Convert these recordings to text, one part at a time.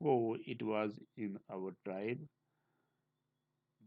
how it was in our tribe,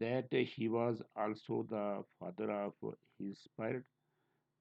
that he was also the father of his spirit,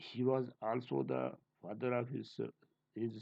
he was also the father of his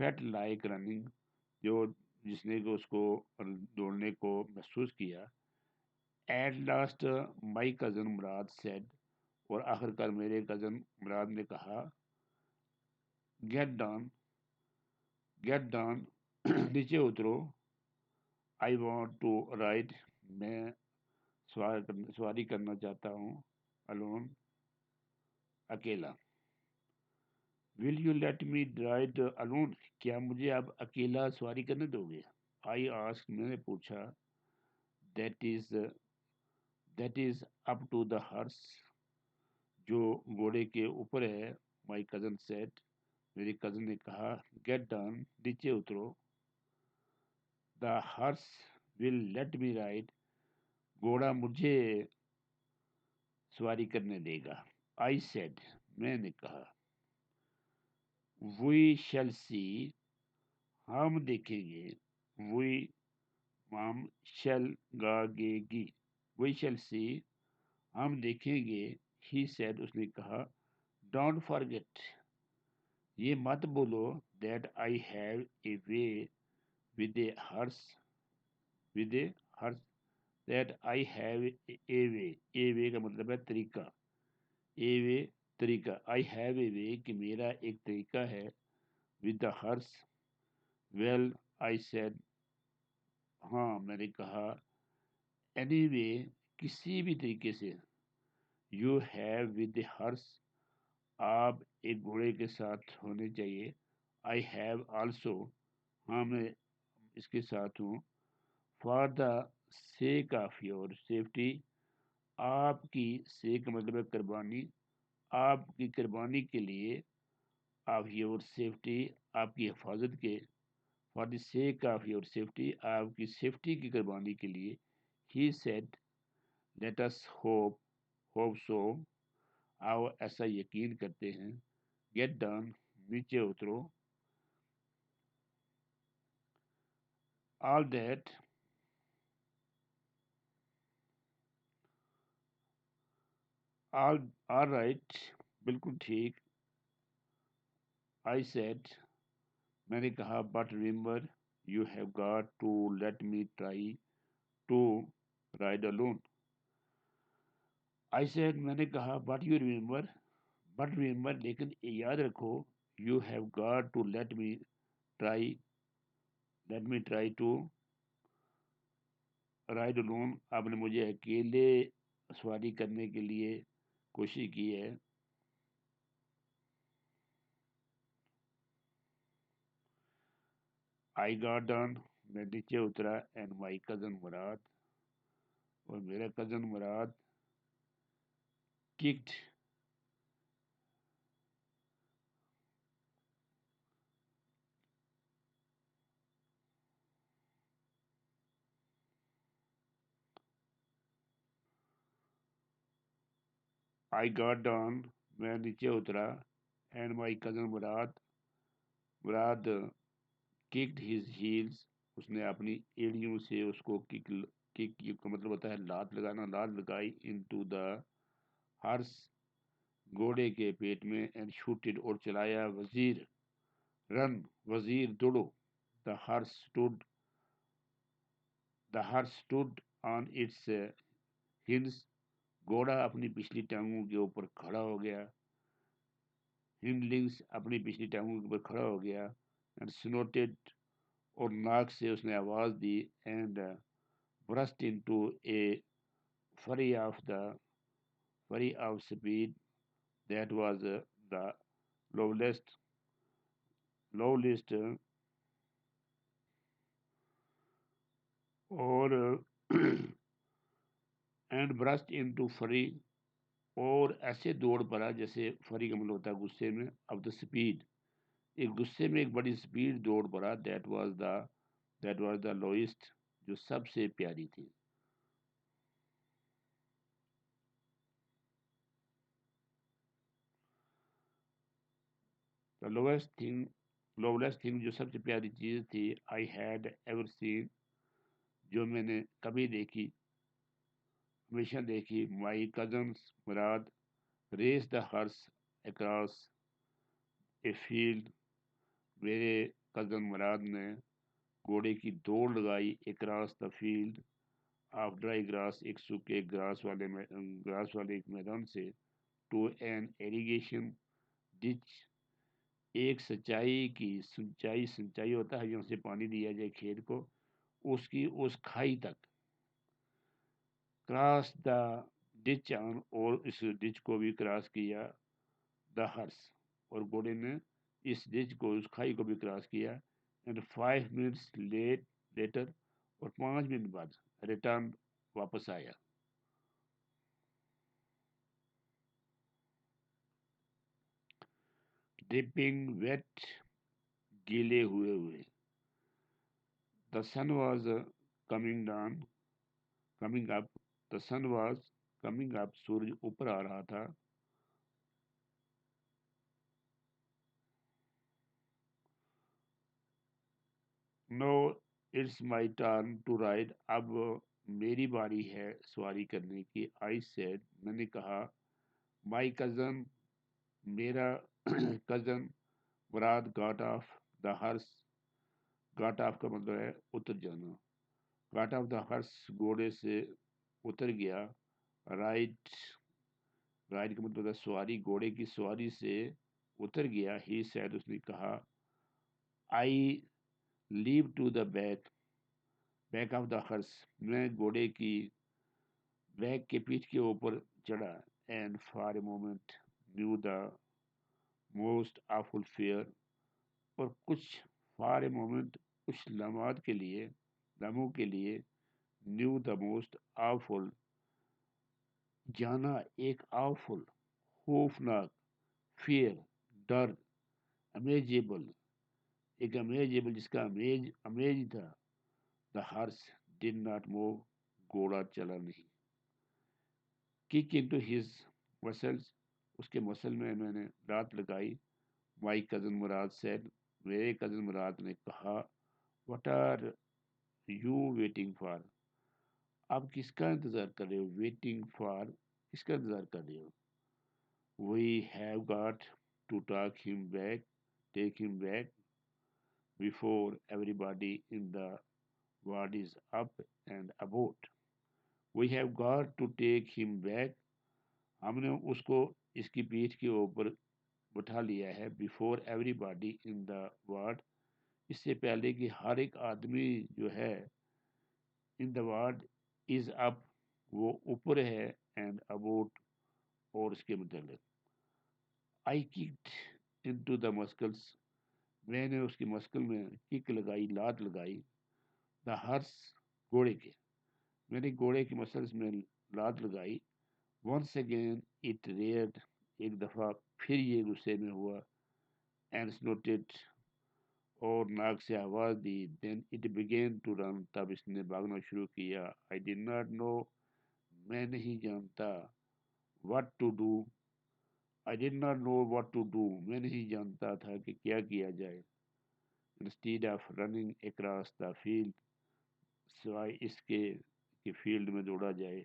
felt like running, جو جس نے کہ اس کو دوڑنے کو محسوس کیا. At last my cousin Murad said, اور آخر کار میرے کزن مراد نے کہا, get down, get down, نیچے اترو, I want to ride, میں سواری کرنا چاہتا ہوں, alone, اکیلا. Will you let me ride alone, کیا مجھے اب اکیلا سواری کرنے دو گے؟ I asked, میں نے پوچھا, that is up to the horse, جو گھوڑے کے اوپر ہے. My cousin said, میری کزن نے کہا, get down, نیچے اترو. The horse will let me ride, گھوڑا مجھے سواری کرنے دے گا. I said, میں نے کہا, we shall see, ہم دیکھیں گے. we ہم shall گا گے گی, we shall see, ہم دیکھیں گے. He said, اس نے کہا, don't forget, یہ مت بولو, that I have a way with a horse, that I have a way کا مطلب ہے طریقہ, a way طریقہ. I have a way کہ میرا ایک طریقہ ہے, with the horse. Well, I said, ہاں میں نے کہا, anyway, کسی بھی طریقے سے. You have with the horse, آپ ایک گھوڑے کے ساتھ ہونے چاہیے. I have also, ہاں میں اس کے ساتھ ہوں. For the sake of your safety, آپ کی sake کا مطلب ہے قربانی, آپ کی قربانی کے لیے. Of your safety, آپ کی حفاظت کے. For the sake of your safety, آپ کی سیفٹی کی قربانی کے لیے. He said, let us hope so, آؤ ایسا یقین کرتے ہیں. Get down, نیچے اترو. All that, all right, بالکل ٹھیک. I said, میں نے کہا, but remember, you have got to let me try to ride alone. I said, میں نے کہا, but remember, لیکن یاد رکھو, you have got to let me try to ride alone, آپ نے مجھے اکیلے سواری کرنے کے لیے کوشش کی ہے. I got down, میں نیچے اترا, and my cousin مراد, اور میرا cousin Murad, kicked, I got down, میں نیچے اترا, and my cousin Murad kicked his heels, اس نے اپنی ایڑیوں سے اس کو کک کا مطلب ہوتا ہے لات لگانا, لات لگائی. into the horse, گھوڑے کے پیٹ میں. and shooted, اور چلایا. وزیر, run, وزیر دوڑو. the horse stood on its hinds, گھوڑا اپنی پچھلی ٹانگوں کے اوپر کھڑا ہو گیا. hindlings, اپنی پچھلی ٹانگوں کے اوپر کھڑا ہو گیا. and snorted, اور ناک سے اس نے آواز دی. and burst into a fury of speed that was the lowest اور and burst into fury, اور ایسے دوڑ پڑا جیسے فری کا مطلب ہوتا ہے غصے میں. of the speed, ایک غصے میں ایک بڑی سپیڈ دوڑ پڑا. that was the lowest, جو سب سے پیاری تھی. the lowest thing, جو سب سے پیاری چیز تھی. I had ever seen, جو میں نے کبھی دیکھی, ہمیشہ دیکھی. my cousins Murad race the horse across a field, میرے کزن مراد نے گھوڑے کی دوڑ لگائی across the field of dry grass, ایک سوکھے گراس والے ایک میدان سے، ٹو این ایریگیشن ڈچ، ایک سنچائی ہوتا ہے جہاں سے پانی دیا جائے کھیت کو، اس کھائی تک، کراس دا ڈچ آن، اور اس ڈچ کو بھی کراس کیا، دا ہرس، اور گھوڑے نے اس ڈچ کو، اس کھائی کو بھی کراس کیا، اینڈ 5 منٹس لیٹر، اور 5 منٹ بعد ریٹرن، واپس آیا۔ ڈرپنگ ویٹ، گیلے ہوئے، the sun was coming up, the sun was coming up, سورج اوپر آ رہا تھا، now it's my turn to ride, اب میری باری ہے سواری کرنے کی، آئی سیڈ، میں نے کہا، مائی کزن، میرا cousin, Murad got of the ہرس، گاٹ آف کا مطلب ہے اتر جانا، گاٹ آف دا ہرس، گھوڑے سے اتر گیا، رائٹ، رائٹ کا مطلب ہے سواری، گھوڑے کی سواری سے اتر گیا، ہی سیڈ، اس نے کہا، I leave to the back of the horse, میں گھوڑے کی بیک کے پیٹھ کے اوپر چڑھا، and for a moment knew the most awful fear, اور فار اے مومنٹ، کچھ لمحوں کے لیے، نیو دا موسٹ آفل، جانا ایک آفل، خوفناک، فیئر، ڈر، امیجیبل، ایک امیجیبل جس کا امیج تھا، the horse did not move, گھوڑا چلا نہیں، کک انٹو ہز مسلس، اس کے مسل میں نے دانت لگائی، مائی کزن مراد سیڈ، میرے کزن مراد نے کہا، what are you waiting for, آپ کس کا انتظار کر رہے ہو، ویٹنگ فار، کس کا انتظار کر رہے ہو، we have got to take him back before everybody in the ward is up and about. We have got to take him back. ہم نے اس کو اس کی پیٹھ کے اوپر بٹھا لیا ہے، before everybody in the ward، اس سے پہلے کہ ہر ایک آدمی جو ہے in the ward is up، وہ اوپر ہے، and about، اور اس کے متعلق، I kicked into the muscles، میں نے اس کی مسکل میں کک لگائی، لات لگائی، دا ہرس، گھوڑے کے، میں نے گھوڑے کی مسلس میں لات لگائی، ونس اگین اٹ ریئرڈ، ایک دفعہ پھر یہ غصے میں ہوا، اینڈ سنوٹڈ، اور ناک سے آواز دی، then it began to run, تب اس نے بھاگنا شروع کیا، آئی ڈڈ ناٹ نو، میں نہیں جانتا، what to do, I did not know what to do, میں نہیں جانتا تھا کہ کیا کیا جائے، instead of running across the field, سوائے اس کے کہ فیلڈ میں دوڑا جائے،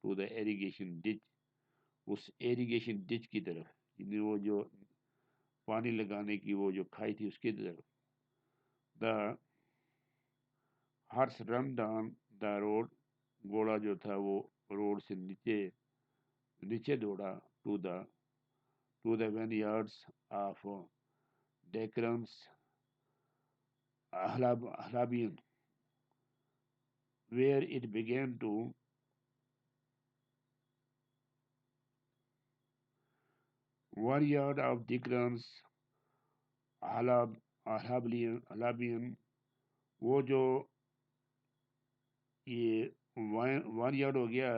ٹو دا ایریگیشن ڈچ، اس ایریگیشن ڈچ کی طرف، یعنی وہ جو پانی لگانے کی وہ جو کھائی تھی اس کی طرف، the horse run down the road, گھوڑا جو تھا وہ روڈ سے نیچے دوڑا، to the vineyards of ڈیکرنس ہلابین، where it began to 1 yard of Dikran's Halabian، وہ جو یہ 1 yard ہو گیا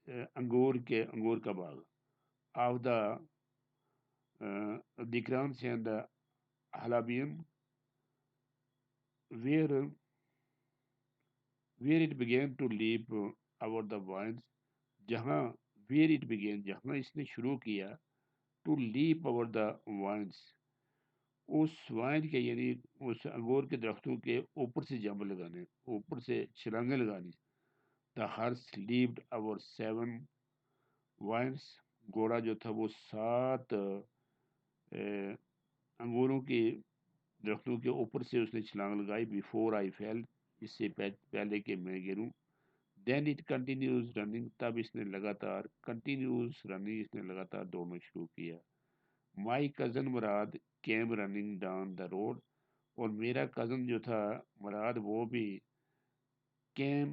انگور کا باغ، of the Dikrans and Halabian، where it began to leap over the vines، جہاں جہاں اس نے شروع کیا ٹو لیپ اوور دا وائنس، اس وائن کے یعنی اس انگور کے درختوں کے اوپر سے جمپ لگانے، اوپر سے چھلانگیں لگانی، دا ہارس لیپڈ اوور 7 وائنس، گھوڑا جو تھا وہ 7 انگوروں کے درختوں کے اوپر سے اس نے چھلانگ لگائی. بفور آئی فیل، اس سے پہلے کہ میں گروں. دین اٹ کنٹینیوز رننگ، تب اس نے لگاتار کنٹینیوز رننگ، اس نے لگاتار دوڑنا شروع کیا. مائی cousin Murad came running down the road, اور میرا کزن جو تھا مراد وہ بھی came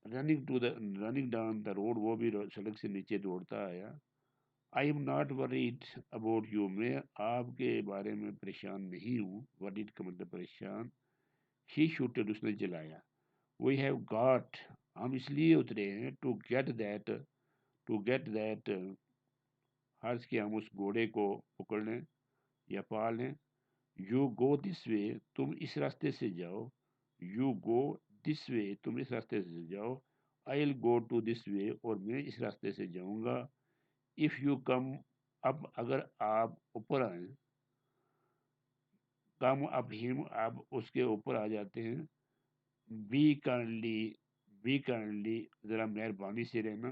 running down the road, وہ بھی سڑک سے نیچے دوڑتا آیا. I am not word about you, میں آپ کے بارے میں پریشان نہیں ہوں. ورڈ کا مطلب پریشان. ہی شوٹڈ، اس نے جلایا. وی ہیو گاٹ، ہم اس لیے اترے ہیں. ٹو گیٹ دیٹ ہرس کے ہم اس گھوڑے کو پکڑ لیں یا پا لیں. یو گو دس وے، تم اس راستے سے جاؤ. یو گو دس وے، تم اس راستے سے جاؤ. آئی ول گو ٹو دس وے، اور میں اس راستے سے جاؤں گا. اف یو کم اب، اگر آپ اوپر آئیں. کم اب ہم، اب اس کے اوپر آ جاتے ہیں. بی کائنڈلی ذرا مہربانی سے رہنا.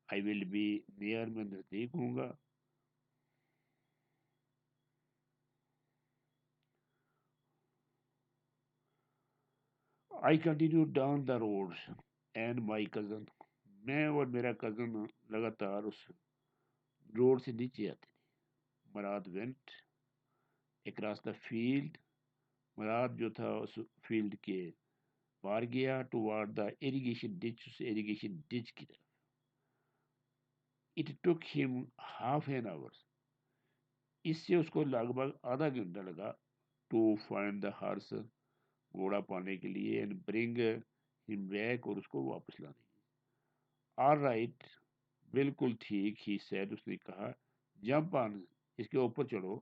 آئی ول بی نیئر، میں نزدیک ہوں گا. I continue down the road and my cousin, میں اور میرا کزن لگاتار اس روڈ سے نیچے آتے تھے. مراد وینٹ اکراس دا فیلڈ، مراد جو تھا اس فیلڈ کے پار گیا. ٹوارڈ دا ایریگیشن ڈچ، اس ایریگیشن ڈچ کی طرف. اٹ ٹک ہم ہاف این آور، اس سے اس کو لگ بھگ آدھا گھنٹہ لگا. ٹو فائنڈ دا ہارس، گھوڑا پانے کے لیے. اینڈ برنگ ہم بیک، اور اس کو واپس لانے کے لیے. آل رائٹ، بالکل ٹھیک. ہی سیڈ، اس نے کہا. جمپ آن، اس کے اوپر چڑھو.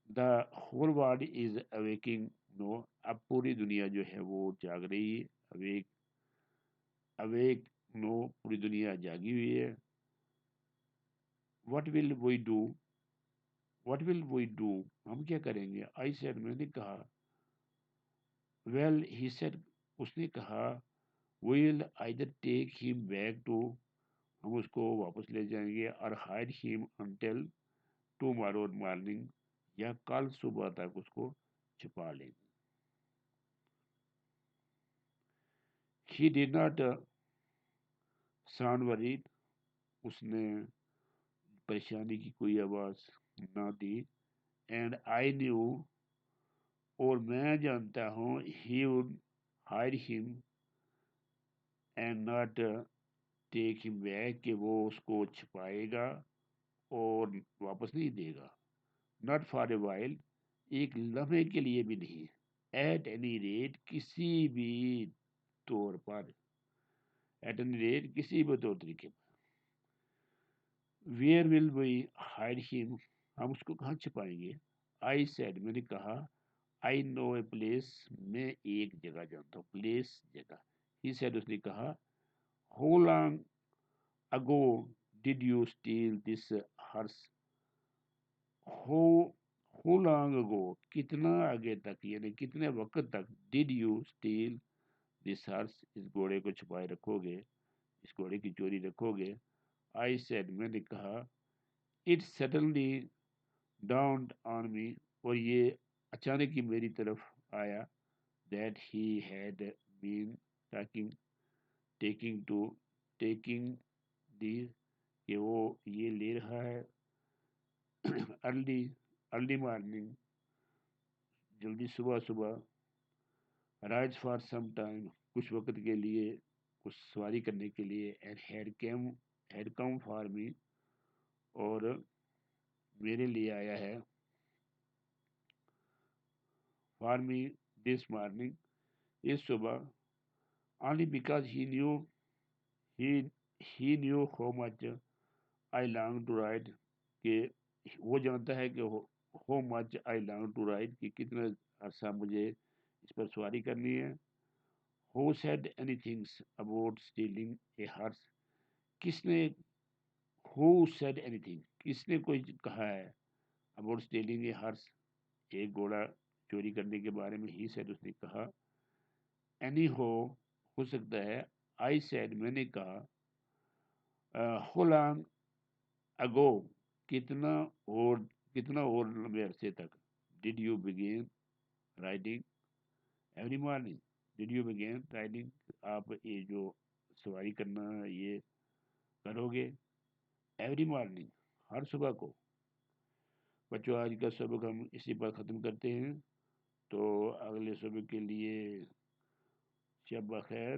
The whole world is awaking now, اب پوری دنیا جو ہے وہ جاگ رہی ہے. اویک نو، پوری دنیا جاگی ہوئی ہے. وٹ ول وی ڈو، ہم کیا کریں گے. آئی سیڈ، میں نے کہا. ویل ہی سیڈ، اس نے کہا. Well either take him back to, ہم اس کو واپس لے جائیں گے. اور ہائڈ ہم انٹل ٹمارو مارننگ، یا کل صبح تک اس کو چھپا لیں گے. He did not sound word, اس نے پریشانی کی کوئی آواز نہ دی. اینڈ آئی نیو، اور میں جانتا ہوں. ہی وڈ ہائڈ ہم and not take him back, کہ وہ اس کو چھپائے گا اور واپس نہیں دے گا. ناٹ فار اے وائل، ایک لمحے کے لیے بھی نہیں. ایٹ اینی ریٹ، کسی بھی طور پر. ایٹ اینی ریٹ، کسی بھی طور طریقے پر. ویئر ول وی ہائڈ ہم، ہم اس کو کہاں چھپائیں گے. آئی سیڈ، میں نے کہا. آئی نو اے پلیس، میں ایک جگہ جانتا ہوں. پلیس، جگہ. ہی سیڈ، اس نے کہا. ہو لانگ اگو ڈڈ یو اسٹیل دس ہرس، ہو لانگ اگو، کتنا آگے تک، یعنی کتنے وقت تک. ڈڈ یو اسٹیل دس ہرس، اس گھوڑے کو چھپائے رکھو گے، اس گھوڑے کی چوری رکھو گے. آئی سیڈ، میں نے کہا. اٹ سڈنلی ڈاؤنڈ آن می، اور یہ اچانک ہی میری طرف آیا. That he had been taking the, کہ وہ یہ لے رہا ہے. ارلی مارننگ، جلدی صبح صبح. رائڈ فار سم ٹائم، کچھ وقت کے لیے، کچھ سواری کرنے کے لیے. And had come for me, اور میرے لیے آیا ہے. فار می دس مارننگ، اس صبح. only because he knew how much I long to ride، کہ وہ جانتا ہے کہ how much I long to ride، کہ کتنا عرصہ مجھے اس پر سواری کرنی ہے. who said anything about stealing a horse، کس نے who said anything، کس نے کوئی کہا ہے about stealing a horse، ایک گھوڑا چوری کرنے کے بارے میں. he said، اس نے کہا. اینی ہو سکتا ہے. آئی سیڈ، میں نے کہا. ہو لانگ اگو، کتنا اور لمبے عرصے تک. Did you begin riding every morning? Did you begin riding? آپ یہ جو سواری کرنا یہ کرو گے ایوری مارننگ، ہر صبح کو. بچوں آج کا سبق ہم اسی پر ختم کرتے ہیں، تو اگلے سبق کے لیے شب بخیر.